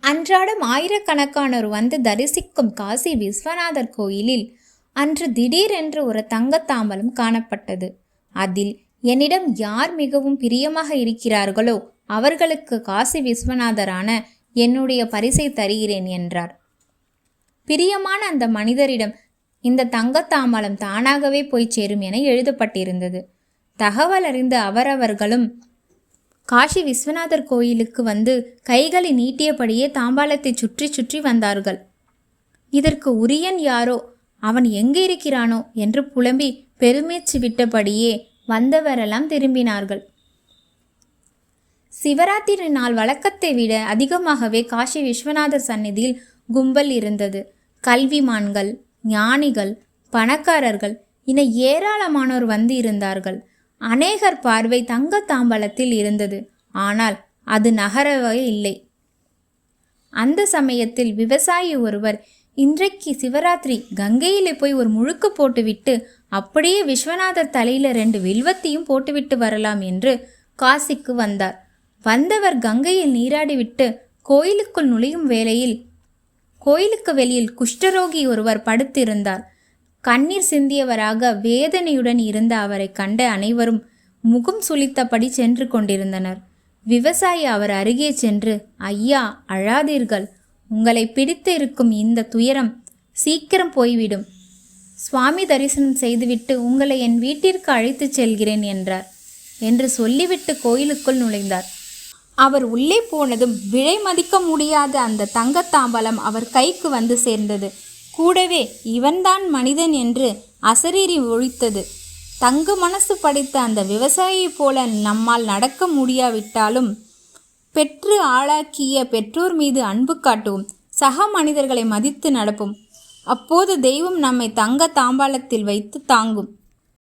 அன்றாடம் ஆயிரக்கணக்கானோர் வந்து தரிசிக்கும் காசி விஸ்வநாதர் கோயிலில் அன்று திடீரென்று ஒரு தங்கத்தாம்பலம் காணப்பட்டது. அதில் என்னிடம் யார் மிகவும் பிரியமாக இருக்கிறார்களோ அவர்களுக்கு காசி விஸ்வநாதரான என்னுடைய பரிசை தருகிறேன் என்றார். பிரியமான அந்த மனிதரிடம் இந்த தங்கத்தாம்பலம் தானாகவே போய் சேரும் என எழுதப்பட்டிருந்தது. தகவல் அறிந்த அவரவர்களும் காசி விஸ்வநாதர் கோயிலுக்கு வந்து கைகளை நீட்டியபடியே தாம்பாலத்தை சுற்றி சுற்றி வந்தார்கள். இதற்கு உரியன் யாரோ, அவன் எங்கே இருக்கிறானோ என்று புலம்பி பெருமூச்சு விட்டபடியே வந்தவரெல்லாம் திரும்பினார்கள். சிவராத்திரி நாள் வழக்கத்தை விட அதிகமாகவே காசி விஸ்வநாதர் சந்நிதியில் கும்பல் இருந்தது. கல்விமான்கள், ஞானிகள், பணக்காரர்கள் என ஏராளமானோர் வந்து இருந்தார்கள். அநேகர் பார்வை தங்க தாம்பலத்தில் இருந்தது. ஆனால் அது நகரவே இல்லை. அந்த சமயத்தில் விவசாயி ஒருவர், இன்றைக்கு சிவராத்திரி, கங்கையிலே போய் ஒரு முழுக்கு போட்டுவிட்டு அப்படியே விஸ்வநாதர் தலையில 2 வில்வத்தையும் போட்டுவிட்டு வரலாம் என்று காசிக்கு வந்தார். வந்தவர் கங்கையில் நீராடிவிட்டு கோயிலுக்குள் நுழையும் வேளையில் கோயிலுக்கு வெளியில் குஷ்டரோகி ஒருவர் படுத்திருந்தார். கண்ணீர் சிந்தியவராக வேதனையுடன் இருந்த அவரை கண்ட அனைவரும் முகம் சுளித்தபடி சென்று கொண்டிருந்தனர். விவசாயி அவர் அருகே சென்று, ஐயா, அழாதீர்கள், உங்களை பிடித்து இருக்கும் இந்த துயரம் சீக்கிரம் போய்விடும். சுவாமி தரிசனம் செய்துவிட்டு உங்களை என் வீட்டிற்கு அழைத்துச் செல்கிறேன் என்றார் என்று சொல்லிவிட்டு கோயிலுக்குள் நுழைந்தார். அவர் உள்ளே போனதும் விலை மதிக்க முடியாத அந்த தங்கத்தாம்பலம் அவர் கைக்கு வந்து சேர்ந்தது. கூடவே இவன்தான் மனிதன் என்று அசரீரி ஒழித்தது. தங்க மனசு படைத்த அந்த விவசாயியைப் போல நம்மால் நடக்க முடியாவிட்டாலும் பெற்று ஆளாக்கிய பெற்றோர் மீது அன்பு காட்டுவோம், சக மனிதர்களை மதித்து நடப்போம். அப்போது தெய்வம் நம்மை தங்க தாம்பாலத்தில் வைத்து தாங்கும்.